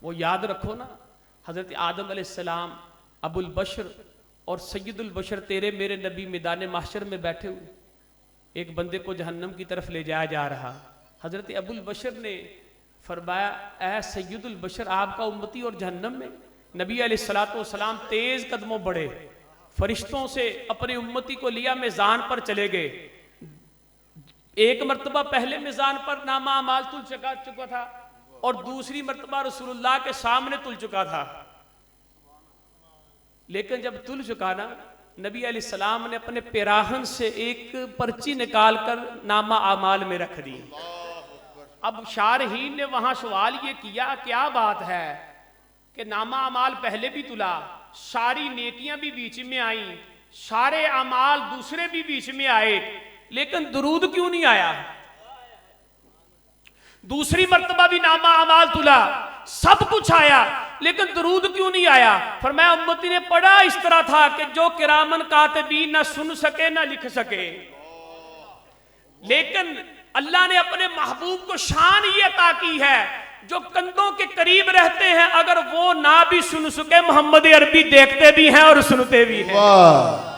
वो याद रखो ना, हजरत आदम अलैहिस्सलाम, अबुल बशर और सैयदुल बशर तेरे मेरे नबी मैदान महशर में बैठे हुए, एक बंदे को जहन्नम की तरफ ले जाया जा रहा। हजरत अबुल बशर ने फरमाया, ऐ सैयदुल बशर, आपका उम्मती और जहन्नम में। नबी अलैहिस्सलाम तेज कदमों बढ़े, फरिश्तों से अपनी उम्मती को लिया, मेज़ान पर चले गए। एक मर्तबा पहले मेज़ान पर नामा अमाल तुल चुका था और दूसरी मर्तबा रसूलुल्लाह के सामने तुल चुका था। लेकिन जब तुल चुका ना, नबी अलैहिस्सलाम ने अपने पेराहन से एक पर्ची निकाल कर नामा अमाल में रख दी। अब शारहीन ने वहां सवाल ये किया, क्या बात है कि नामा अमाल पहले भी तुला, सारी नेकियां भी बीच में आई, सारे अमाल दूसरे भी बीच में आए, लेकिन दुरूद क्यों नहीं आया? दूसरी मर्तबा भी नामा अमाल तुला, सब कुछ आया, लेकिन दुरूद क्यों नहीं आया? फरमाया उम्मती ने पढ़ा इस तरह था कि जो किरामन कातिबीन ना सुन सके ना लिख सके। लेकिन अल्लाह ने अपने महबूब को शान ये अता की है, जो कंधों के करीब रहते हैं, अगर वो ना भी सुन सके, मोहम्मद अरबी देखते भी हैं और सुनते भी हैं।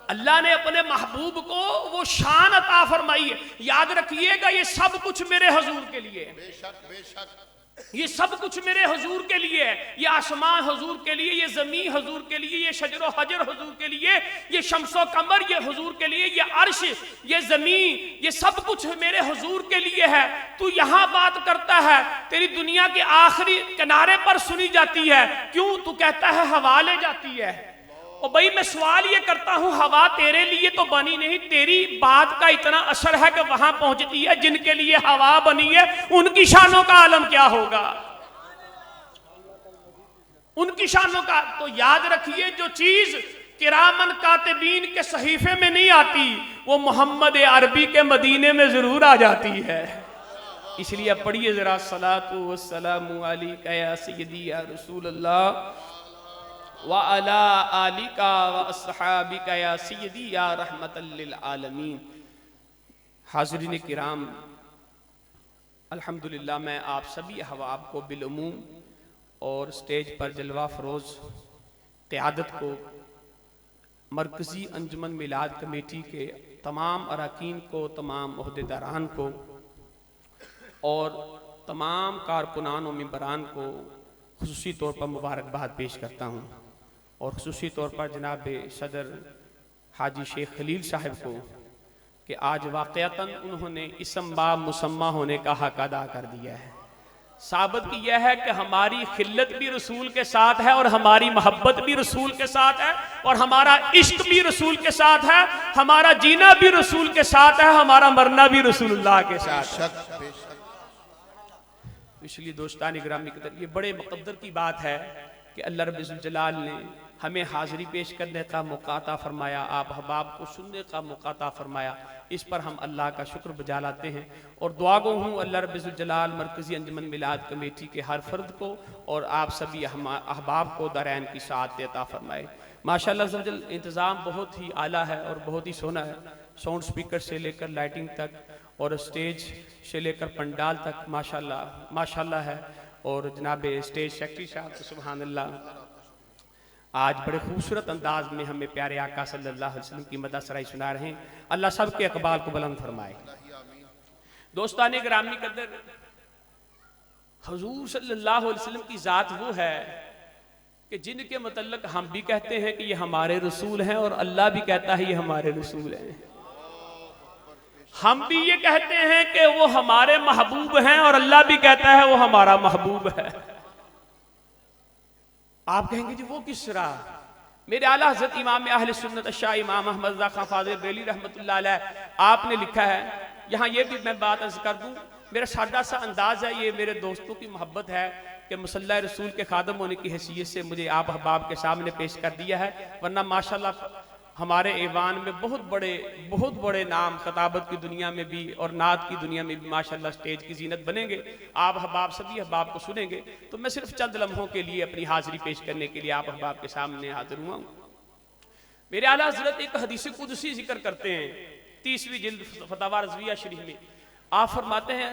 अल्लाह ने अपने महबूब को वो शान अता फरमाई है। याद रखिएगा, ये सब कुछ मेरे हुजूर के लिए है। बेशक ये सब कुछ मेरे हुजूर के लिए है। ये आसमान हुजूर के लिए, ये जमीन हुजूर के लिए, ये शजरो हजर हुजूर के लिए, ये शम्सो कमर ये हुजूर के लिए, ये अर्श, ये जमीन, ये सब कुछ मेरे हुजूर के लिए है। तू यहां बात करता है, तेरी दुनिया के आखिरी किनारे पर सुनी जाती है, क्यों? तू कहता है हवा ले जाती है। और भाई मैं सवाल ये करता हूं, हवा तेरे लिए तो बनी नहीं, तेरी बात का इतना असर है कि वहां पहुंचती है। जिनके लिए हवा बनी है, उनकी शानों का आलम क्या होगा? उनकी शानों का तो याद रखिए, जो चीज किरामन कातिबीन के सहीफे में नहीं आती, वो मोहम्मद अरबी के मदीने में जरूर आ जाती है। इसलिए पढ़िए जरा, सलातु वस्सलामु अलैका या सय्यदी या रसूलल्लाह व अला आलिका व अस्हाबिका या सय्यदी या रहमतल लिल आलमीन। हाज़रीन किराम, अल्हम्दुलिल्लाह मैं आप सभी अहबाब को बिलउमूम और स्टेज पर जलवा फरोज़ क़यादत को, मरकज़ी अंजुमन मिलाद कमेटी के तमाम अरकान को, तमाम ओहदेदारान को और तमाम कारकुनान व मेंबरान को खुसूसी तौर पर मुबारकबाद पेश करता हूँ। और खुसूसी तौर पर जनाब सदर हाजी शेख खलील साहब को कि आज वाक़यातन उन्होंने इसम बा मुसम्मा होने का हक अदा कर दिया है। साबित किया है कि हमारी खिल्लत भी रसूल के साथ है और हमारी मोहब्बत भी रसूल के साथ है और हमारा इश्क भी रसूल के साथ है, हमारा जीना भी रसूल के साथ है, हमारा मरना भी रसूलुल्लाह के साथ है। इसलिए दोस्तान गिरामी के ये बड़े मुक़द्दर की बात है कि अल्लाह रब्बुल जलाल ने हमें हाज़िरी पेश करने का मौका अता फरमाया, आप अहबाब को सुनने का मौका अता फरमाया। इस पर हम अल्लाह का शुक्र बजा लाते हैं और दुआ गो हूँ अल्लाह रब्बुल जलाल मरकज़ी अंजुमन मिलाद कमेटी के हर फर्द को और आप सभी अहबाब को दरैन की साथ अता फरमाए। माशाअल्लाह ज़ल्ज़ल इंतज़ाम बहुत ही आला है और बहुत ही सोना है। साउंड स्पीकर से लेकर लाइटिंग तक और स्टेज से लेकर पंडाल तक माशाअल्लाह माशाअल्लाह है। और जनाब स्टेज सेक्रेटरी साहब तो सुभान अल्लाह आज बड़े खूबसूरत अंदाज में हमें प्यारे आका सल्लल्लाहु अलैहि वसल्लम की मदह सराई सुना रहे हैं। अल्लाह सब के अकबाल को बुलंद फरमाए। दोस्तान गिरामी कदर, हुजूर सल्लल्लाहु अलैहि वसल्लम की ज़ात वो है कि जिनके मतलब हम भी कहते हैं कि ये हमारे रसूल हैं और अल्लाह भी कहता है ये हमारे रसूल हैं। हम भी ये कहते हैं कि वो हमारे महबूब हैं और अल्लाह भी कहता है वो हमारा महबूब है। आप कहेंगे जी वो किस तरह? मेरे आला हज़रत इमाम अहले सुन्नत शाह इमाम अहमद रज़ा खां फ़ाज़िल बेली रहमतुल्लाह अलैह आपने लिखा है, यहाँ ये भी मैं बात अर्ज़ कर दूँ, मेरा सादा सा अंदाज़ है, ये मेरे दोस्तों की मोहब्बत है कि मुसल्ला रसूल के खादम होने की हैसियत से मुझे आप अहबाब के सामने पेश कर दिया है। वरना माशाल्लाह हमारे ईवान में बहुत बड़े नाम खताबत की दुनिया में भी और नात की दुनिया में भी माशाल्लाह स्टेज की जीनत बनेंगे। आप अहबाब सभी अहबाब को सुनेंगे, तो मैं सिर्फ चंद लम्हों के लिए अपनी हाजिरी पेश करने के लिए आप अहबाब के सामने हाजिर हुआ हूँ। मेरे आला हज़रत एक हदीस कुदसी जिक्र करते हैं 30वीं जिल्द फतवा रज़विया शरीफ में। आप फरमाते हैं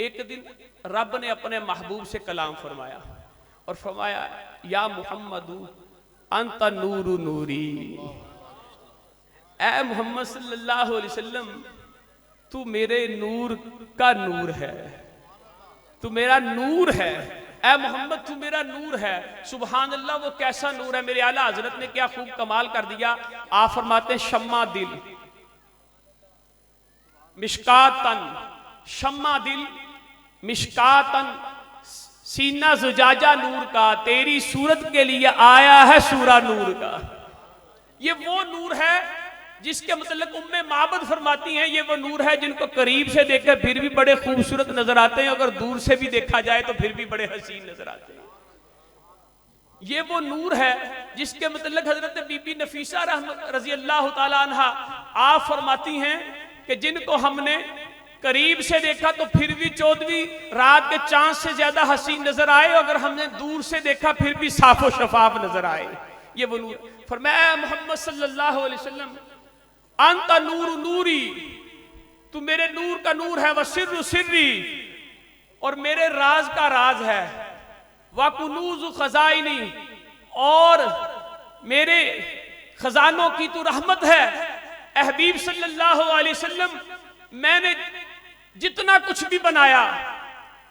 एक दिन रब ने अपने महबूब से कलाम फरमाया और फरमाया या मुहम्मदू अंत नूरु नूरी, ए मोहम्मद सल्लल्लाहु अलैहि वसल्लम तू मेरे नूर का नूर है, तू मेरा नूर है, ए मोहम्मद तू मेरा नूर है। सुभान अल्लाह, वो कैसा नूर है। मेरे आला हजरत ने क्या खूब कमाल कर दिया। आप फरमाते हैं शम्मा दिल मिशकातन, शम्मा दिल मिशकातन, सीना जुजाजा नूर का, तेरी सूरत के लिए आया है सूरा नूर का। ये वो नूर है जिसके मतलब उम्मे माबद फरमाती हैं ये वो नूर है जिनको करीब से देखे फिर भी बड़े खूबसूरत नजर आते हैं, अगर दूर से भी देखा जाए तो फिर भी बड़े हसीन नजर आते हैं। ये वो नूर है जिसके मतलब हजरत बीबी नफीसा रजी अल्लाह ताला अन्हा आप फरमाती हैं कि जिनको हमने करीब से देखा तो फिर भी 14वीं रात के चांद से ज्यादा हसीन नजर आए, अगर हमने दूर से देखा फिर भी साफो शफाफ नजर आए। ये वो नूर। फरमाया मोहम्मद सल्लल्लाहु अलैहि वसल्लम अंत नूर नूरी, तू मेरे नूर का नूर है, व सिर्रु सिर्री, और मेरे राज का राज है, व कुनूज़ खजाइनी, और मेरे खजानों की तू रहमत है। ए हबीब सल्लल्लाहु अलैहि वसल्लम मैंने जितना कुछ भी बनाया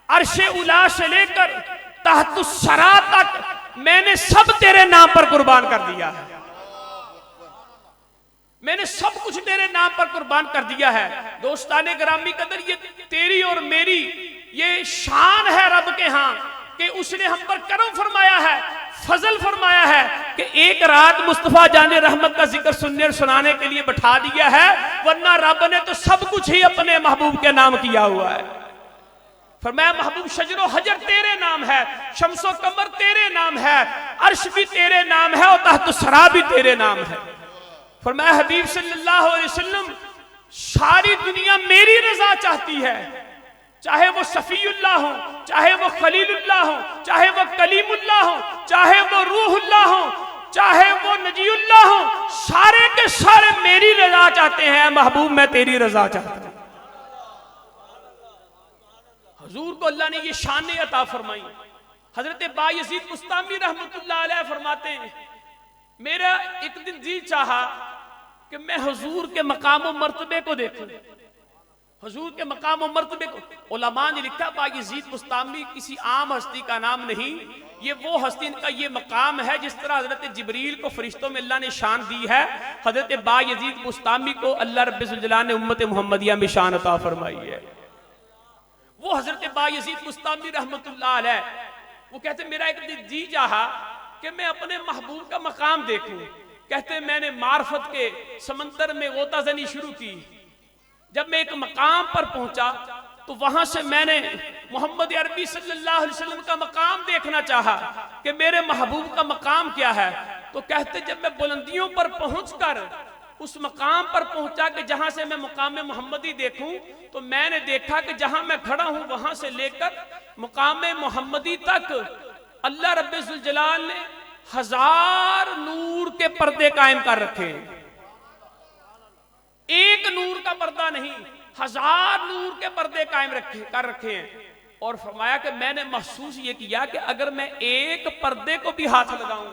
अर्शे उला से लेकर तहतुस सरा तक मैंने सब तेरे नाम पर कुर्बान कर दिया है। मैंने सब कुछ तेरे नाम पर कुर्बान कर दिया है। दोस्ताने ग्रामी कदर, ये तेरी और मेरी ये शान है रब के यहाँ कि उसने हम पर करम फरमाया है, फजल फरमाया है कि एक रात मुस्तफा जाने रहमत का जिक्र सुनने और सुनाने के लिए बैठा दिया है, वरना रब ने तो सब कुछ ही अपने महबूब के नाम किया हुआ है। फरमाया महबूब शजरो हजर तेरे नाम है, शम्सो कमर तेरे नाम है, अर्श भी तेरे नाम है और तहत सरा भी तेरे नाम है। फरमाया हबीब सल्लल्लाहु अलैहि वसल्लम सारी दुनिया मेरी रजा चाहती है, चाहे वो सफीउल्लाह हो, चाहे वो खलीलुल्लाह हो, चाहे वो कलीमुल्लाह हो, चाहे वो रूहुल्लाह हो, चाहे वो नजीउल्लाह हो, सारे के सारे मेरी रजा चाहते हैं। महबूब मैं तेरी रजा चाहता हूं। हुजूर को अल्लाह ने ये शान अता फरमाई। हजरत बायजीद बुस्तामी रहमतुल्लाह अलैह फरमाते हैं मेरा एक दिन जी चाहा कि मैं हुजूर के मकाम और मर्तबे को देखूं, हुजूर के मकाम और मर्तबे को। उलमा ने लिखा बायजीद बुस्तामी किसी आम हस्ती का नाम नहीं, ये वो हस्ती का ये मकाम है जिस तरह हजरत जिब्रील को फरिश्तों में अल्लाह ने शान दी है, हजरत बायजीद बुस्तामी को अल्लाह रब्बुल जलाल ने उम्मत मुहम्मदिया में शान अता फरमाई है। वो हजरत बायजीद बुस्तामी रहमतुल्लाह अलैह वो कहते मेरा एक दिन जी चाहा कि मैं अपने महबूब का मकाम देखूं। कहते मैंने मार्फत के समंदर में गोताजनी शुरू की। जब मैं एक मकाम पर पहुंचा तो वहां से मैंने मोहम्मद अरबी सल्लल्लाहु अलैहि वसल्लम का मकाम देखना चाहा कि मेरे महबूब का मकाम क्या है। तो कहते जब मैं बुलंदियों पर पहुंचकर उस मकाम पर पहुंचा कि जहां से मैं मुकाम मोहम्मदी देखूं, तो मैंने देखा कि जहां मैं खड़ा हूं वहां से लेकर मुकाम मोहम्मदी तक अल्लाह रब्बुल जलाल ने 1000 नूर के पर्दे कायम कर रखे हैं। एक नूर का पर्दा नहीं, 1000 नूर के पर्दे कायम कर रखे हैं। और फरमाया कि मैंने महसूस ये किया कि अगर मैं एक पर्दे को भी हाथ लगाऊं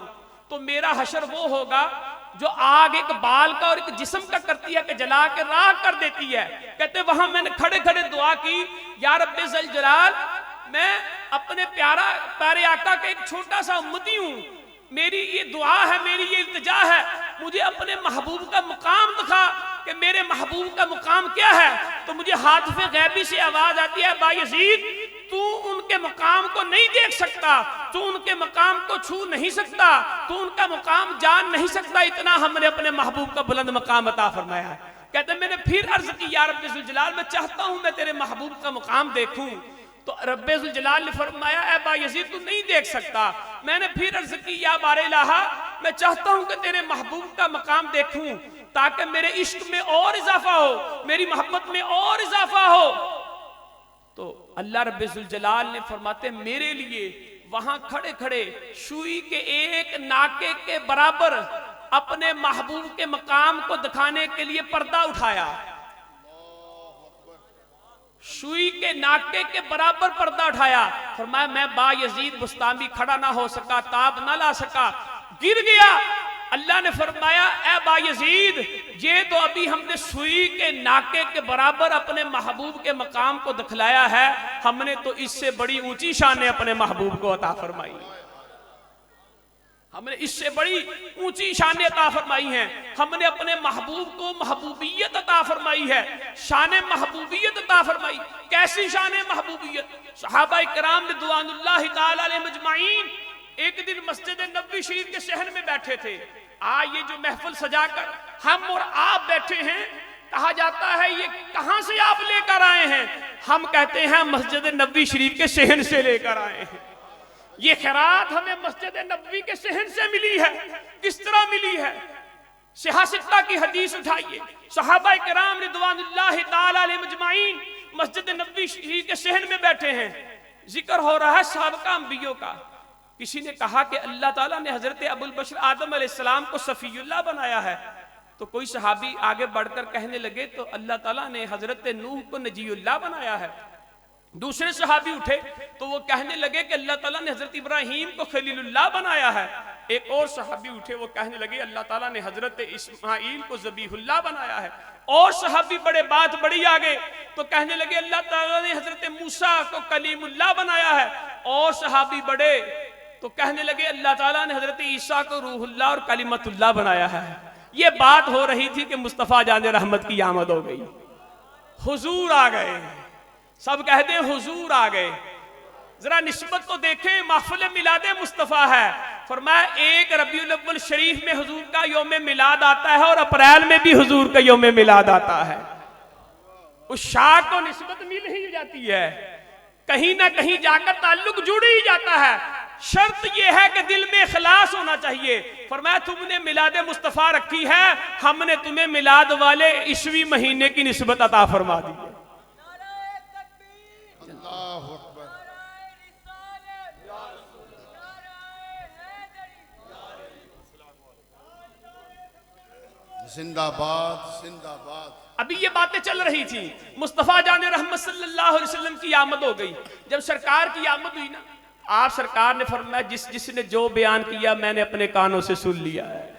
तो मेरा हशर वो होगा जो आग एक बाल का और एक जिस्म का करती है कि जला के राख कर देती है। कहते वहां मैंने खड़े खड़े दुआ की, या रब्बे ज़ल जलाल मैं अपने प्यारे आका का एक छोटा सा उम्मती हूं, मेरी ये दुआ है, मेरी ये इल्तिजा है, मुझे अपने महबूब का मुकाम दिखा कि मेरे महबूब का मुकाम क्या है। तो मुझे हातिफ़े गैबी से आवाज आती है बायजीद तू उनके मुकाम को नहीं देख सकता, तू उनके मुकाम को छू नहीं सकता, तू उनका मुकाम जान नहीं सकता, इतना हमने अपने महबूब का बुलंद मुकाम अता फरमाया है। कहते मैंने फिर अर्ज की या रब्बुल जलाल मैं चाहता हूं मैं तेरे महबूब का मुकाम देखूं। तो रब्बुल जलाल ने फरमाया ए बायजीद तू नहीं देख सकता। मैंने फिर अर्ज की या बारे इलाहा मैं चाहता हूं कि तेरे महबूब का मकाम देखूं ताकि मेरे इश्क में और इजाफा हो, मेरी मोहब्बत में और इजाफा हो। तो अल्लाह रब्बुल जलाल ने फरमाते मेरे लिए वहां खड़े खड़े सुई के एक नाके के बराबर अपने महबूब के मकाम को दिखाने के लिए पर्दा उठाया। सुई के नाके के बराबर पर्दा उठाया। फरमाया मैं बायजीद बुस्तामी खड़ा ना हो सका, ताब ना ला सका, गिर गया। अल्लाह ने फरमाया ए बायजीद, ये तो अभी हमने सुई के नाके के बराबर अपने महबूब के मकाम को दिखलाया है, हमने तो इससे बड़ी ऊंची शान अपने महबूब को अता फरमाई, हमने इससे बड़ी ऊंची शान अता फरमाई है। हमने अपने महबूब को महबूबियत अता फरमाई है, शान महबूबियत अता फरमाई। कैसी शान महबूबियत? सहाबा किराम रिदवानुल्लाहि ताला अलैहिम अजमाइन एक दिन मस्जिद नबवी शरीफ के शहर में बैठे थे। ये जो महफिल सजाकर हम और आप बैठे हैं, कहा जाता है ये कहां से आप लेकर आए हैं? हम कहते हैं मस्जिद नबवी शरीफ के शहर से लेकर आए हैं। ये खैरात हमें मस्जिद नबवी के शहर से मिली है। किस तरह मिली है? सिहासित्ता की हदीस उठाइए, सहाबा किराम रिदवानुल्लाहि ताला अलैहिम अजमाइन मस्जिद नबवी शरीफ के शहर में बैठे हैं, जिक्र हो रहा है साबिका अंबियों का। किसी ने कहा कि अल्लाह ताला ने हजरत अबुल बशर आदम अलैहिस्सलाम को सफीउल्लाह बनाया है, तो कोई सहाबी आगे बढ़कर कहने लगे तो अल्लाह ताला ने हजरत नूह को नजीउल्लाह बनाया है। दूसरे सहाबी उठे तो वो कहने लगे कि अल्लाह ताला ने हजरत इब्राहीम को खलीलुल्लाह बनाया है। एक और सहाबी उठे, वो कहने लगे अल्लाह ताला ने हजरत इस्माईल को ज़बीहुल्लाह बनाया है। और सहाबी बड़े बात बड़ी आगे तो कहने लगे अल्लाह ताला ने हजरत मूसा को कलीमुल्लाह बनाया है। और सहाबी बड़े तो कहने लगे अल्लाह ताला ने हजरत ईसा को रूहुल्लाह और कलीमतुल्लाह बनाया है। ये बात हो रही थी कि मुस्तफ़ा जान रहमत की आमद हो गई, हुजूर आ गए। सब कहते हैं हुजूर आ गए। जरा निस्बत तो देखें, महफिल मिलादे मुस्तफ़ा है। फरमाया 1 रबीउल अव्वल शरीफ में हुजूर का यौम मिलाद आता है और अप्रैल में भी हुजूर का यौम मिलाद आता है। उस शाह को निस्बत मिल ही जाती है, कहीं ना कहीं जाकर ताल्लुक जुड़ ही जाता है। शर्त यह है कि दिल में इखलास होना चाहिए। फरमाया तुमने मिलाद मुस्तफ़ा रखी है, हमने तुम्हें मिलाद वाले ईस्वी महीने की निस्बत अता फरमा दी है। जिंदाबाद जिंदाबाद। अभी ये बातें चल रही थी, मुस्तफ़ा जान रहमत सल्लल्लाहु अलैहि वसल्लम की आमद हो गई। जब सरकार की आमद हुई ना, आप सरकार ने फरमाया जिसने जो बयान किया मैंने अपने कानों से सुन लिया है।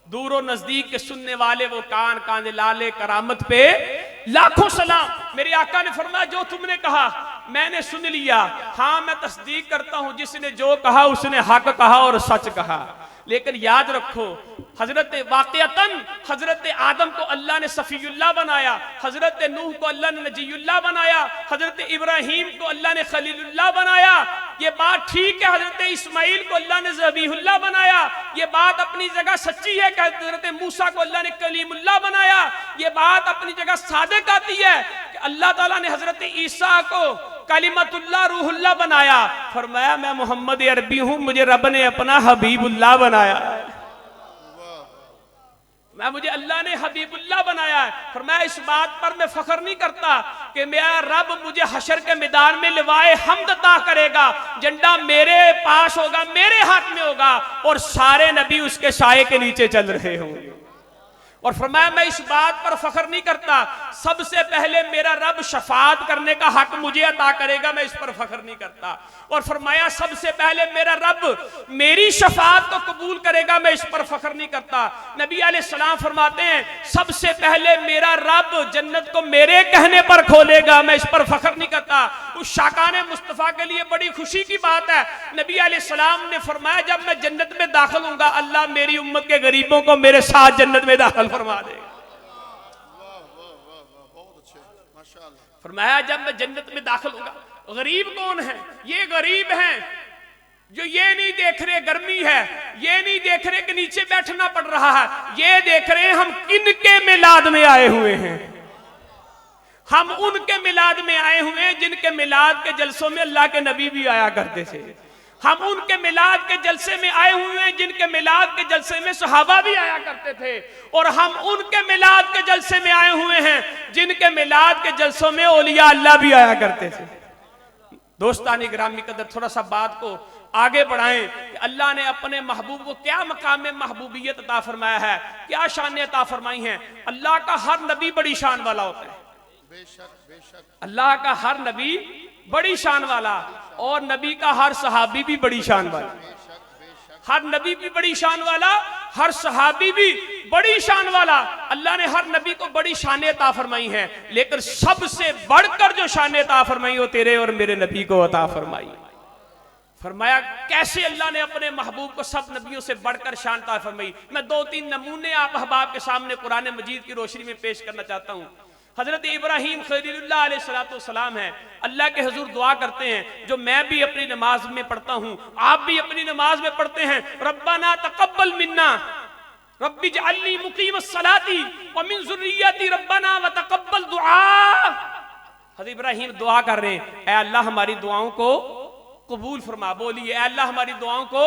दूर और नजदीक के सुनने वाले वो कान कान लाले करामत पे लाखों सलाम। मेरे आका ने फरमाया जो तुमने कहा मैंने सुन लिया। हाँ मैं तस्दीक करता हूं, जिसने जो कहा उसने हक कहा और सच कहा। लेकिन याद रखो हजरत वाक़ियतन हजरत आदम को अल्लाह ने सफ़ीउल्लाह बनाया, हजरत नूह को अल्लाह ने नजीउल्लाह बनाया, हजरत इब्राहीम को अल्लाह ने खलीलुल्लाह बनाया। ये बात ठीक है, हजरत इस्माईल को अल्लाह ने ज़बीहुल्लाह बनाया। ये बात अपनी जगह सच्ची है कि हजरत मूसा को अल्लाह ने कलीमुल्लाह बनाया। ये बात अपनी जगह सादिक आती है कि अल्लाह ताला ने हजरत ईसा को कलिमतुल्लाह रूहुल्लाह बनाया। फरमाया मैं मोहम्मद अरबी हूं, मुझे रब ने अपना हबीबुल्लाह बनाया है। मुझे अल्लाह ने हबीबुल्लाह बनाया है। फरमाया इस बात पर मैं फख्र नहीं करता कि मेरा रब मुझे हशर के मैदान में लिवाए हम्द अता करेगा, झंडा मेरे पास होगा, मेरे हाथ में होगा और सारे नबी उसके साये के नीचे चल रहे होंगे। और फरमाया मैं इस बात पर फख्र नहीं करता, सबसे पहले मेरा रब शफाअत करने का हक मुझे अता करेगा, मैं इस पर फख्र नहीं करता। और फरमाया सबसे पहले मेरा रब मेरी शफाअत को कबूल करेगा, मैं इस पर फख्र नहीं करता। नबी अलैहिस्सलाम फरमाते हैं सबसे पहले मेरा रब जन्नत को मेरे कहने पर खोलेगा, मैं इस पर फख्र नहीं करता। उस शाकाने मुस्तफ़ा के लिए बड़ी खुशी की बात है। नबी अलैहिस्सलाम ने फरमाया जब मैं जन्नत में दाखिल होऊंगा अल्लाह मेरी उम्मत के गरीबों को मेरे साथ जन्नत में दाखिल फरमा देगा। फरमाया जब मैं जन्नत में दाखिल होऊंगा, गरीब कौन है? ये गरीब हैं जो ये नहीं देख रहे गर्मी है, ये नहीं देख रहे कि नीचे बैठना पड़ रहा है, ये देख रहे हैं हम किन के मिलाद में आए हुए हैं। हम उनके मिलाद में आए हुए हैं जिनके मिलाद के जलसों में अल्लाह के नबी भी आया करते थे। हम उनके मिलाद के जलसे में आए हुए हैं जिनके मिलाद के जलसे में सहाबा भी आया करते थे। और हम उनके मिलाद के जलसे में आए हुए हैं जिनके मिलाद के जलसों में औलिया अल्लाह भी आया करते थे। दोस्तानी ग्रामी कदर, थोड़ा सा बात को आगे बढ़ाएं कि अल्लाह ने अपने महबूब को क्या मकाम में महबूबियत अता फरमाया है, क्या शान अता फरमाई है। अल्लाह का हर नबी बड़ी शान वाला होता है, अल्लाह का हर नबी बड़ी शान वाला और नबी का हर सहाबी भी बड़ी शान वाला, हर नबी भी बड़ी शान वाला, हर सहाबी भी बड़ी शान वाला। अल्लाह ने हर नबी को बड़ी शान अता फरमाई है, लेकिन सबसे बढ़कर जो शान अता फरमाई वो तेरे और मेरे नबी को अता फरमाई। फरमाया कैसे अल्लाह ने अपने महबूब को सब नबियों से बढ़कर शान अता फरमाई। मैं 2-3 नमूने आप अहबाब के सामने कुरान मजीद की रोशनी में पेश करना चाहता हूँ। हजरत इब्राहीम खलीलुल्लाह अलैहिस्सलाम है, अल्लाह के हुजूर दुआ करते हैं, जो मैं भी अपनी नमाज में पढ़ता हूँ, आप भी अपनी नमाज में पढ़ते हैं, रब्बना तकब्बल मिन्ना रब्बी जअलनी मुकीमस सलाती व मिन ज़ुर्रिय्यती रब्बना व तकब्बल दुआ। हजरत इब्राहीम दुआ कर रहे हैं, ऐ अल्लाह हमारी दुआओं को कबूल फरमा। बोलिए, ऐ अल्लाह हमारी दुआओं को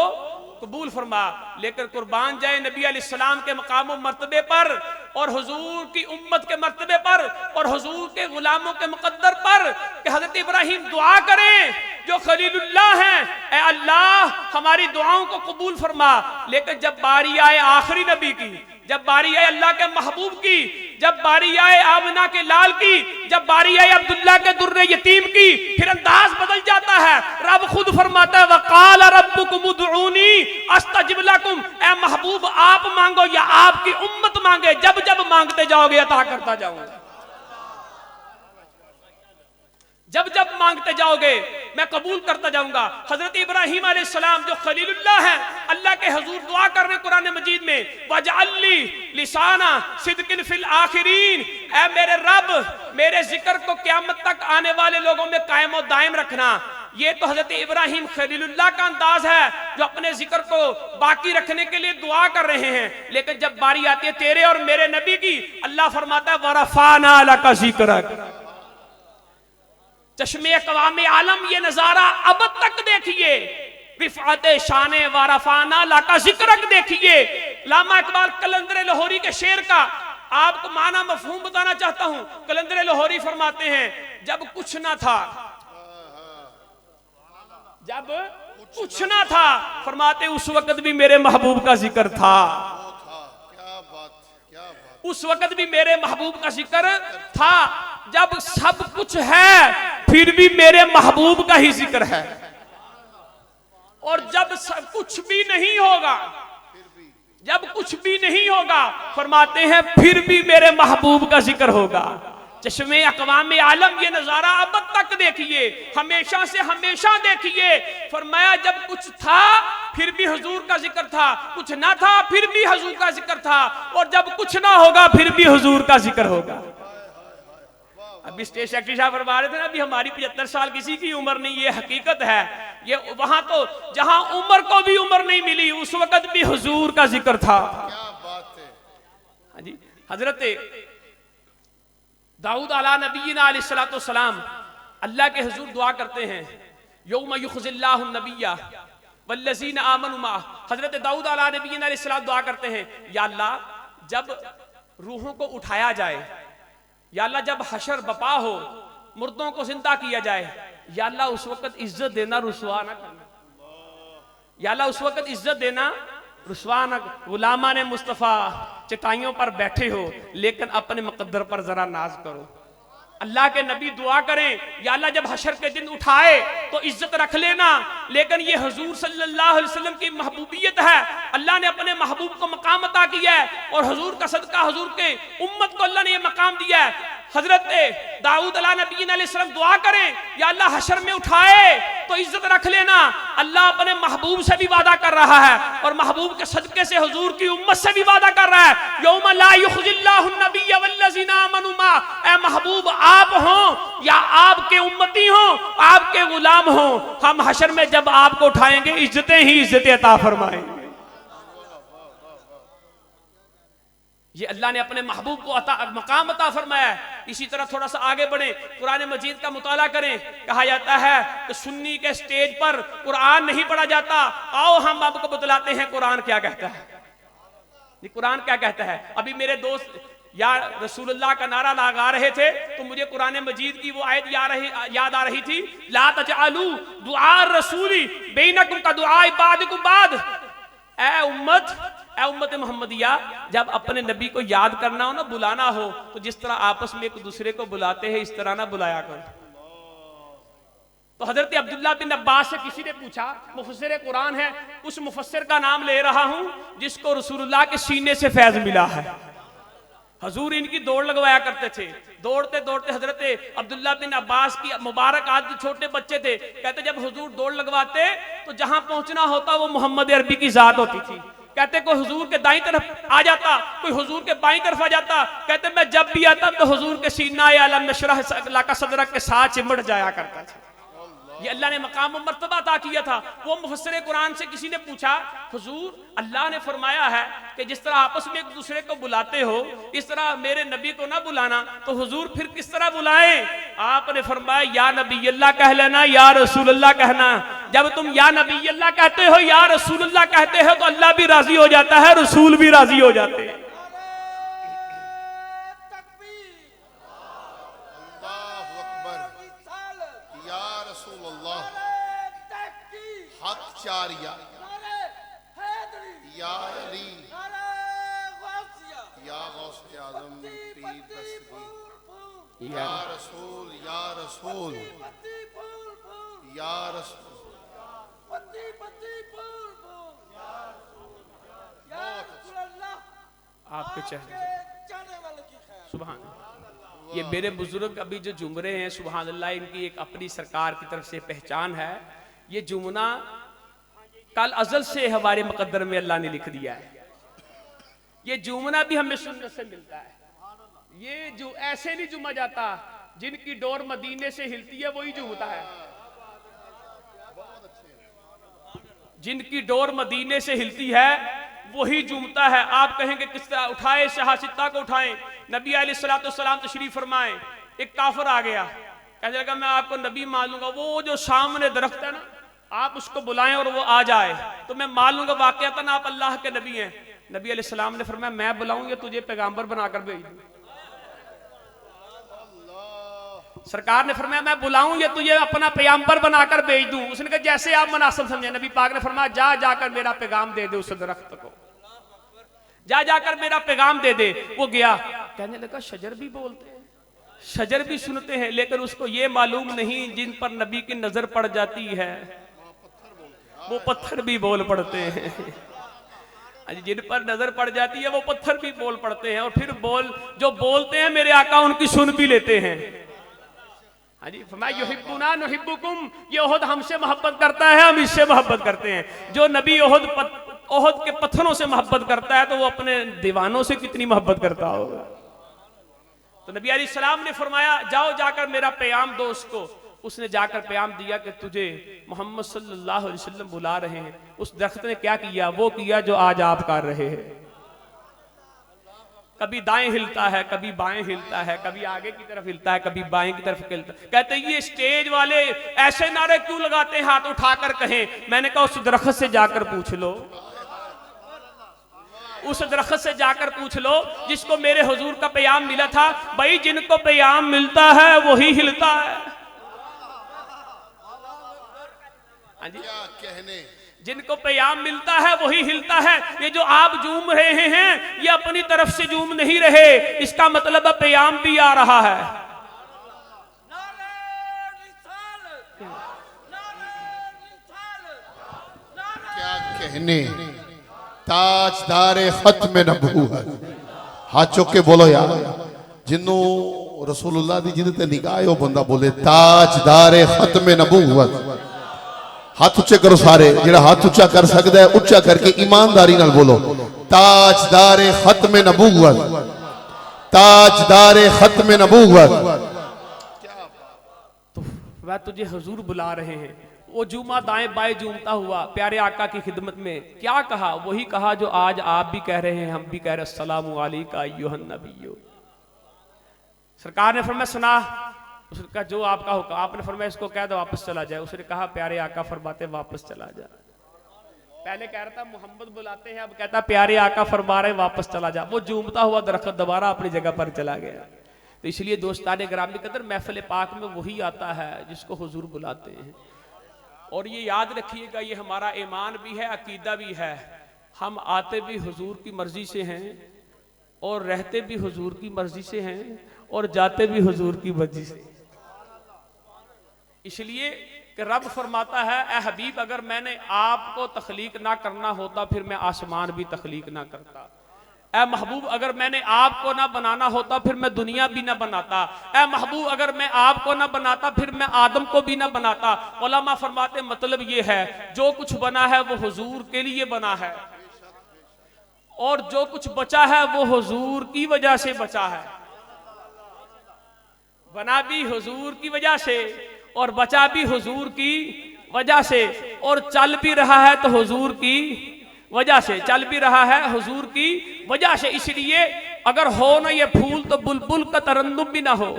कबूल फरमा। लेकर कुर्बान जाए नबी अलैहिस्सलाम के मकाम और मर्तबे पर और हुजूर की उम्मत के मर्तबे पर और हुजूर के गुलामों के मुकद्दर पर कि हजरत इब्राहीम दुआ करें जो खलीलुल्लाह हैं, ऐ अल्लाह हमारी दुआओं को कबूल फरमा। लेकिन जब बारी आए आखिरी नबी की, जब बारी आए अल्लाह के महबूब की, जब बारी आए आमिना के लाल की, जब बारी आए अब्दुल्ला के दुर्रे यतीम की, फिर अंदाज बदल जाता है। रब खुद फरमाता है वक़ाल रब्बुकुम उदऊनी अस्तजिब लकुम, ऐ महबूब आप मांगो या आपकी उम्मत मांगे, जब जब मांगते जाओगे अता करता जाऊंगा। जब जब मांगते जाओगे मैं कबूल करता जाऊंगा। हजरत इब्राहीम अलैहिस्सलाम जो खलीलुल्लाह है, अल्लाह के हुजूर दुआ कर रहे कुरान मजीद में, वजअल्ली लिसाना सिद्किन फिल आखिरीन, ऐ मेरे रब मेरे जिक्र को क़यामत तक आने वाले लोगों में कायम और दायम रखना। ये तो हजरत इब्राहीम खलीलुल्लाह का अंदाज है जो अपने जिक्र को बाकी रखने के लिए दुआ कर रहे हैं। लेकिन जब बारी आती है तेरे और मेरे नबी की, अल्लाह फरमाता है वरफाना लका ज़िक्रक। चश्मे कवामे आलम ये नजारा अब तक देखिए, रिफात शाने वारफाना लाका जिक्रक देखिए। लामा इकबाल कलंदर लाहौरी के शेर का आपको माना मफहूम बताना चाहता हूं। कलंदर लाहौरी फरमाते हैं जब कुछ ना था, जब कुछ ना था, फरमाते उस वक्त भी मेरे महबूब का जिक्र था। उस वक्त भी मेरे महबूब का जिक्र था। जब सब कुछ है फिर भी मेरे महबूब का ही जिक्र है, और जब सब कुछ भी नहीं होगा, जब कुछ भी नहीं होगा, फरमाते हैं फिर भी मेरे महबूब का जिक्र होगा। चश्मे अक़वाम आलम ये नजारा अब तक देखिए, हमेशा से हमेशा देखिए। फरमाया जब कुछ था फिर भी हुजूर का जिक्र था, कुछ ना था फिर भी हुजूर का जिक्र था, और जब कुछ ना होगा फिर भी हुजूर का जिक्र होगा। अभी स्टेज सेक्रेटरी साहब फरमा रहे थे ना, अभी हमारी 75 साल किसी की उम्र नहीं, ये हकीकत है। ये वहां तो जहां उम्र को भी उम्र नहीं मिली, उस वक्त भी हुजूर का जिक्र था। क्या बात है। हाँ जी, हजरत दाऊद अला नबीना अलैहिस्सलाम अल्लाह के हुजूर दुआ करते हैं, यौम युखज़िल्लाहु नबिय्या वल्लज़ीना आमनू मा। हजरत दाऊद अला नबीना अलैहिस्सलाम दुआ करते हैं, या अल्लाह जब रूहों को उठाया जाए, या अल्लाह जब हशर बपा हो, मुर्दों को जिंदा किया जाए, या अल्लाह उस वक्त इज्जत देना रुसवा ना करना। या अल्लाह उस वक्त इज्जत देना रुसवा ना। गुलामा ने मुस्तफ़ा चटाइयों पर बैठे हो, लेकिन अपने मुकद्दर पर जरा नाज करो। अल्लाह के नबी दुआ करें, या अल्लाह जब हशर के दिन उठाए तो इज्जत रख लेना, लेकिन ये हुजूर सल्लल्लाहु अलैहि वसल्लम की महबूबियत है। अल्लाह ने अपने महबूब को मकाम अता किया है, और हुजूर का सदका हुजूर के उम्मत को अल्लाह ने ये मकाम दिया है। हजरत दाऊद अला नबी अलैहिस्सलाम दुआ करें, या अल्लाह हशर में उठाए तो इज्जत रख लेना। अल्लाह अपने महबूब से भी वादा कर रहा है, और महबूब के सदके से हुजूर की उम्मत से भी वादा कर रहा है, यौम ला युखज़िल्लाहु नबिय्या वल्लज़ीना आमनू मा। ऐ महबूब आप हो या आपके उम्मती हो, आपके गुलाम हो, हम हशर में जब आपको उठाएंगे इज्जतें ही इज्जतें अता फरमाएंगे। ये अल्लाह ने अपने महबूब को मकाम अता फरमाया है। इसी तरह थोड़ा सा आगे बढ़े, कुरान मजीद का मुताला करें। कहा जाता है कि सुन्नी के स्टेज पर कुरान नहीं पढ़ा जाता। आओ हम आपको बतलाते हैं कुरान क्या कहता है। ये कुरान क्या कहता है। अभी मेरे दोस्त या रसूलुल्लाह का नारा लगा रहे थे, तो मुझे कुरान मजीद की वो आयत याद आ रही थी, ला तजअलू दुआ रसूली बैनकुम का दुआ इबादिकुम बाद। ऐ उम्मत ऐ उम्मत मोहम्मदिया, जब अपने नबी को याद करना हो ना, बुलाना हो, तो जिस तरह आपस में एक दूसरे को बुलाते हैं इस तरह ना बुलाया करो। तो हजरत अब्दुल्ला बिन अब्बास से किसी ने पूछा, मुफस्सिर कुरान है, उस मुफस्सिर का नाम ले रहा हूं जिसको रसूलुल्लाह के सीने से फैज मिला है। हजूर इनकी दौड़ लगवाया करते थे। दौड़ते दौड़ते हजरत अब्दुल्ला बिन अब्बास की मुबारक आदमी, छोटे बच्चे थे, कहते जब हुजूर दौड़ लगवाते तो जहां पहुंचना होता वो मोहम्मद अरबी की जात होती थी। कहते कोई हुजूर के दाईं तरफ आ जाता, कोई हुजूर के बाईं तरफ आ जाता। कहते मैं जब भी आता तो हुजूर के सीना अलम नशरह लका सदरक के साथ चिमट जाया करता था। ये अल्लाह ने मकाम और मर्तबा अता किया था। वो मुफस्सिर कुरान से किसी ने पूछा, हुजूर अल्लाह ने फरमाया है कि जिस तरह आपस में एक दूसरे को बुलाते हो इस तरह मेरे नबी को ना बुलाना, तो हुजूर फिर किस तरह बुलाएं? आपने फरमाया या नबी अल्लाह कह लेना, या रसूल अल्लाह कहना। जब तुम या नबी अल्लाह कहते हो, या रसूल अल्लाह कहते हो, तो अल्लाह भी राजी हो जाता है, रसूल भी राजी हो जाते हैं। या रसूल या रसूल या रसूल। आपके चेहरे सुभान। ये मेरे बुजुर्ग अभी जो जुमरे हैं, सुभान अल्लाह, इनकी एक अपनी सरकार की तरफ से पहचान है। ये जुमना कल अजल से हमारे मुकद्दर में अल्लाह ने लिख दिया है। ये जुमना भी हमें सुन्नत से मिलता है। ये जो ऐसे नहीं जुमा जाता, जिनकी डोर मदीने से हिलती है वही जुमता है। जिनकी डोर मदीने से हिलती है वही जुमता है। आप कहेंगे किस तरह? उठाए शहासित्ता को उठाएं, नबी अलैहिस्सलाम तशरीफ फरमाए। एक काफिर आ गया, कहने लगा मैं आपको नबी मान लूंगा। वो जो सामने दरख्त है ना, आप उसको बुलाएं और वो आ जाए तो मैं मान लूंगा वाकईतन आप अल्लाह के नबी हैं। नबी अलैहिस्सलाम ने फरमाया मैं बुलाऊं या तुझे पैगंबर बनाकर भेज दूं? सरकार ने फरमाया मैं बुलाऊं या तुझे अपना पैगंबर बनाकर भेज दूं? उसने कहा जैसे आप मुनासिब समझे। नबी पाक ने फरमाया जा जाकर मेरा पैगाम दे दे उस दरख्त को, जा जाकर मेरा पैगाम दे दे। वो गया, कहने लगा शजर भी बोलते हैं, शजर भी सुनते हैं, लेकिन उसको ये मालूम नहीं जिन पर नबी की नजर पड़ जाती है वो पत्थर भी बोल पड़ते हैं। जिन पर नजर पड़ जाती है वो पत्थर भी बोल पड़ते हैं, और फिर जो बोलते हैं मेरे आका उनकी सुन भी लेते हैं। युहिब्बुना नुहिब्बुकुम, ये ओहद हमसे मोहब्बत करता है, हम इससे मोहब्बत करते हैं। जो नबी ओहद के पत्थरों से मोहब्बत करता है तो वो अपने दीवानों से कितनी मोहब्बत करता होगा। तो नबी अलैहिस्सलाम ने फरमाया जाओ जाकर मेरा पैगाम दो उसको। उसने जाकर पैगाम दिया कि तुझे मोहम्मद सल्लल्लाहु अलैहि वसल्लम बुला रहे हैं। उस दरख्त ने क्या किया? वो किया जो आज आप कर रहे हैं। कभी दाएं हिलता है, कभी बाएं हिलता है, कभी आगे की तरफ हिलता है, कभी बाएं की तरफ हिलता है। कहते हैं ये स्टेज वाले ऐसे नारे क्यों लगाते हैं? हाथ उठाकर कहें। मैंने कहा उस दरख्त से जाकर पूछ लो, उस दरख्त से जाकर पूछ लो जिसको मेरे हुजूर का पैगाम मिला था। भाई जिनको पैगाम मिलता है वही हिलता है। क्या कहने? जिनको पैगाम मिलता है वही हिलता है। ये जो आप झूम रहे हैं ये अपनी तरफ से झूम नहीं रहे, इसका मतलब पैगाम भी आ रहा है। क्या कहने? ताजदारे खत्म नबूवत, हाथ चुक के बोलो यार। जिन्हों रसूलुल्लाह दी जिंद ते निगाह है वो बंदा बोले ताजदारे खत्म नबूवत। हाथ उच्चे करो सारे, जेड़ा हाथ उच्चा कर सकता है उच्चा करके ईमानदारी नाल बोलो ताजदारे खत्म नबूवत, ताजदारे खत्म नबूवत। तो वह तुझे हुजूर बुला रहे हैं। वो जुमा दाएं बाएं जूमता हुआ प्यारे आका की खिदमत में क्या कहा? वही कहा जो आज आप भी कह रहे हैं, हम भी कह रहे हैं, अस्सलामु अलैका अय्युहन नबिय्यु। सरकार ने फरमाया सुना। उसने कहा जो आपका हुक्म। आपने फरमाया इसको कह दो वापस चला जाए। उसने कहा प्यारे आका फरमाते वापस चला जा। पहले कह रहा था मोहम्मद बुलाते हैं, अब कहता प्यारे आका फरमा रहे वापस चला जा। वो जूमता हुआ दरख्त दोबारा अपनी जगह पर चला गया। तो इसलिए दोस्ताने ग्रामी कदर महफिल पाक में वही आता है जिसको हुजूर बुलाते हैं। और ये याद रखिएगा ये हमारा ईमान भी है, अकीदा भी है। हम आते भी हुजूर की मर्जी से हैं और रहते भी हुजूर की मर्जी से हैं और जाते भी हुजूर की मर्जी से। इसलिए कि रब फरमाता है, ए हबीब अगर मैंने आपको तख्लीक ना करना होता फिर मैं आसमान भी तख्लीक ना करता। ए महबूब अगर मैंने आपको ना बनाना होता फिर मैं दुनिया भी ना बनाता। ए महबूब अगर मैं आपको ना बनाता फिर मैं आदम को भी ना बनाता। उलमा फरमाते मतलब ये है जो कुछ बना है वो हुजूर के लिए बना है और जो कुछ बचा है वो हुजूर की वजह से बचा है। बना भी हुजूर की वजह से और बचा भी हुजूर की वजह से और चल भी रहा है तो हुजूर की वजह से, चल भी रहा है हुजूर की वजह से। इसलिए अगर हो ना ये फूल तो बुलबुल का तरन्नुम भी ना हो,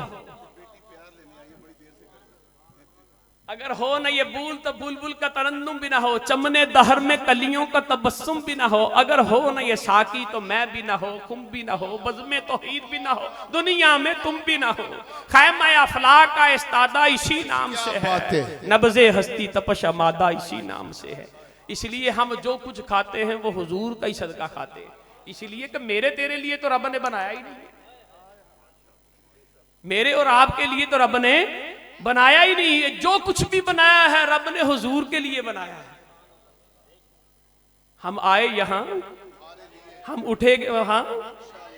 अगर हो ना ये बूल तो बुलबुल का तरन्नुम भी ना हो, चमने दहर में कलियों का तबस्सुम भी ना हो, अगर हो ना ये साकी तो मैं भी ना हो, खुम भी ना हो, बज़्मे तौहीद भी ना हो, दुनिया में तुम भी ना हो। खैमा अफलाक का इस्तादा इसी नाम से है, नब्ज़े हस्ती तपश मादा इसी नाम से है। इसलिए हम जो कुछ खाते हैं वो हुजूर का ही सदका खाते हैं। इसलिए कि मेरे तेरे लिए तो रब ने बनाया ही नहीं, मेरे और आपके लिए तो रब ने बनाया ही नहीं है। जो कुछ भी बनाया है रब ने हुजूर के लिए बनाया है। हम आए यहां, हम उठे वहां,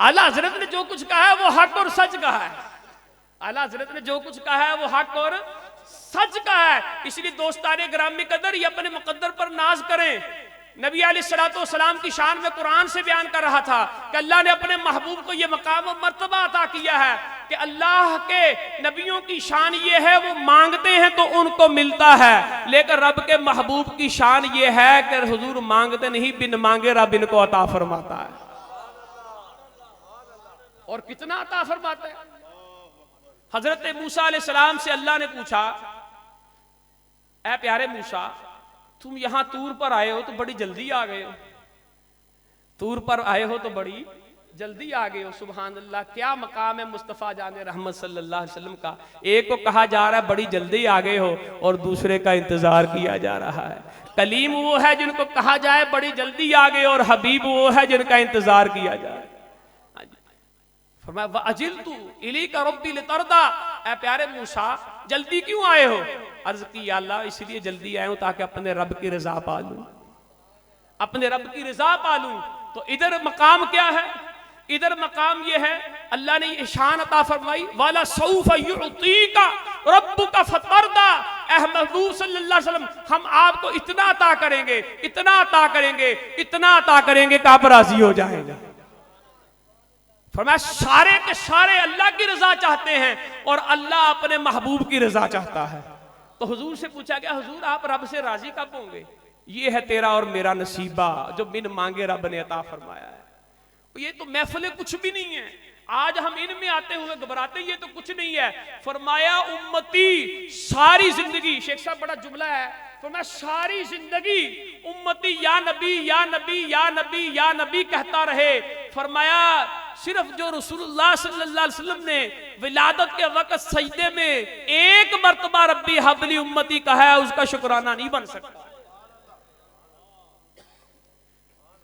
आला हजरत ने जो कुछ कहा है वो हक और सच कहा है। आला हजरत ने जो कुछ कहा है वो हक और सच कहा है। इसलिए दोस्ताने ग्रामी कदर ये अपने मुकद्दर पर नाज करें। नबी अलैहिस्सलाम की शान में कुरान से बयान कर रहा था कि अल्लाह ने अपने महबूब को ये मकाम और मर्तबा अता किया है कि अल्लाह के नबियों की शान ये है वो मांगते हैं तो उनको मिलता है, लेकिन रब के महबूब की शान ये है कि हुजूर मांगते नहीं, बिन मांगे रब इनको अता फरमाता है। और कितना अता फरमाता है। हजरत मूसा अलैहिस्सलाम से अल्लाह ने पूछा, ऐ प्यारे मूसा तुम यहां तूर पर आए हो तो बड़ी जल्दी आ गए हो, तूर पर आए हो तो बड़ी जल्दी आ गए हो। सुभान अल्लाह, क्या मकाम है मुस्तफ़ा जाने रहमत सल्लल्लाहु अलैहि वसल्लम का। एक को कहा जा रहा है बड़ी जल्दी आ गए हो और दूसरे का इंतजार किया जा रहा है। कलीम वो है जिनको कहा जाए बड़ी जल्दी आ गए और हबीब वो है जिनका इंतजार किया जाए। फरमाया अजिल्तु इलैका रब्बी लितरदा, ऐ प्यारे मूसा जल्दी क्यों आए हो। अर्ज की या अल्लाह इसलिए जल्दी आए हूं ताकि अपने रब की रजा पा लूं, अपने रब की रजा पा लूं। तो इधर मकाम क्या है, इधर मकाम ये है अल्लाह ने ये शान अता फरमाई, वाला सौफ युतीका रब्बुका फतरदा। ऐ महबूब सल्लल्लाहु अलैहि वसल्लम हम आपको इतना अता करेंगे, इतना अता करेंगे, इतना अता करेंगे कि आप राजी हो जाएंगे। फरमाया सारे के सारे अल्लाह की रजा चाहते हैं और अल्लाह अपने महबूब की रजा चाहता है। तो हुजूर से पूछा गया, हुजूर आप रब से राजी कब होंगे। ये है तेरा और मेरा नसीबा जो बिन मांगे रब ने अता फरमाया है। ये तो महफिल कुछ भी नहीं है, आज हम इनमें आते हुए घबराते, ये तो कुछ नहीं है। फरमाया उम्मती सारी जिंदगी, शेख साहब बड़ा जुमला है, फरमाया सारी जिंदगी उम्मती या नबी या नबी या नबी या नबी कहता रहे। फरमाया सिर्फ जो रसूलुल्लाह सल्लल्लाहु अलैहि वसल्लम ने विलादत के वक्त सजदे में एक मर्तबा रब्बी हबली उम्मती कहा है उसका शुक्राना नहीं बन सकता।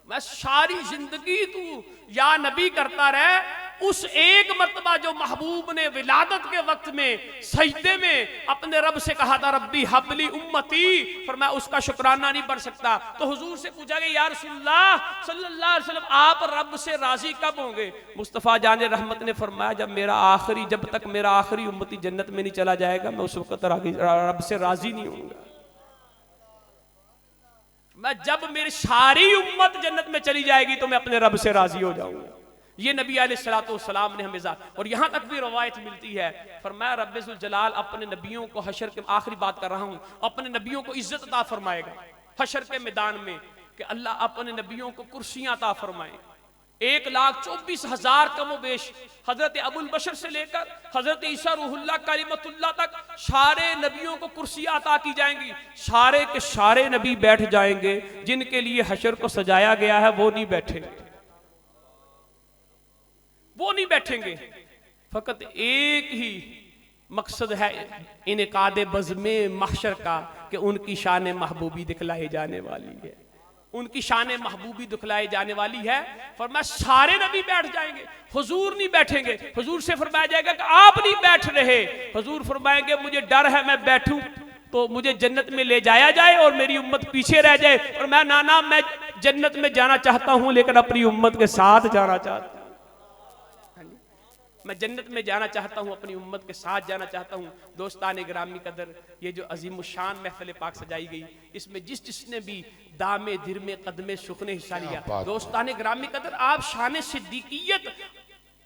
मैं सारी जिंदगी तू या नबी करता रहे, उस एक मर्तबा जो महबूब ने विलादत के वक्त में सजदे में अपने रब से कहा था रब्बी हबली उम्मती, फरमाया उसका शुक्राना नहीं बन सकता। तो हुजूर से पूछा गया या रसूलुल्लाह सल्लल्लाहु अलैहि वसल्लम आप रब से राजी कब होंगे। मुस्तफ़ा जाने रहमत ने फरमाया जब तक मेरा आखिरी उम्मती जन्नत में नहीं चला जाएगा मैं उस वक्त रब से राजी नहीं होऊंगा। मैं जब मेरी सारी उम्मत जन्नत में चली जाएगी तो मैं अपने रब से राजी हो जाऊंगा। ये नबी अलैहिस्सलाम ने हमें, और यहां तक भी रवायत मिलती है, फरमाया रब्बुल जलाल अपने नबियों को हशर के, आखिरी बात कर रहा हूं, अपने नबियों को इज्जत अता फरमाएगा हशर के मैदान में कि अल्लाह अपने नबियों को कुर्सियां अता फरमाए। 1,24,000 कमोबेश हजरत अबुल बशर से लेकर हजरत ईसा रूहुल्लाह कलीमतुल्लाह तक सारे नबियों को कुर्सियां अता की जाएंगी। सारे के सारे नबी बैठ जाएंगे, जिनके लिए हशर को सजाया गया है वो नहीं बैठेंगे, वो नहीं बैठेंगे। फकत एक ही मकसद है इनकादे बज़्मे महशर का कि उनकी शान महबूबी दिखलाई जाने वाली है, उनकी शान महबूबी दिखलाई जाने वाली है। फरमाया सारे नबी बैठ जाएंगे, हुजूर नहीं बैठेंगे। हुजूर से फरमाया जाएगा कि आप नहीं बैठ रहे। हुजूर फरमाएंगे मुझे डर है मैं बैठूं तो मुझे जन्नत में ले जाया जाए और मेरी उम्मत पीछे रह जाए। और मैं नाना मैं जन्नत में जाना चाहता हूं लेकिन अपनी उम्मत के साथ जाना चाहता हूं। मैं जन्नत में जाना चाहता हूं, अपनी उम्मत के साथ जाना चाहता हूं। दोस्तान ग्रामी कदर, ये जो अजीम शान महफिल पाक सजाई गई, इसमें जिसने भी दामे दिरमे कदमे सुख ने हिस्सा लिया। दोस्तान ग्रामी कदर, आप शान सिद्दीकियत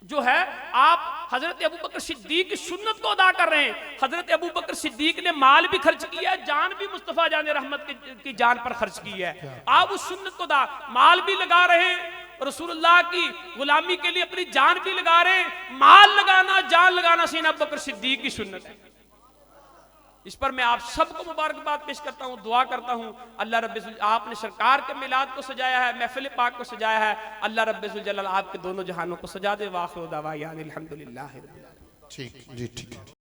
जो है, आप हजरत अबू बकर सिद्दीक की सुन्नत को अदा कर रहे हैं। हजरत अबू बकर सिद्दीक ने माल भी खर्च किया है, जान भी मुस्तफा जान रहमत की जान पर खर्च की है। आप उस सुन्नत को अदा, माल भी लगा रहे हैं, रसूलुल्लाह की गुलामी के लिए अपनी जान भी लगा रहे हैं। माल लगाना, जान लगाना सीना अबू बकर सिद्दीक की सुन्नत है। इस पर मैं आप सबको मुबारकबाद पेश करता हूं, दुआ करता हूं अल्लाह रब्बुल, आपने सरकार के मिलाद को सजाया है, महफिल पाक को सजाया है, अल्लाह रब्बुल जलाल आपके दोनों जहानों को सजा दे। वाखिर दावा अनिल हम्दुलिल्लाहि रब्बिल आलमीन। ठीक जी, ठीक है।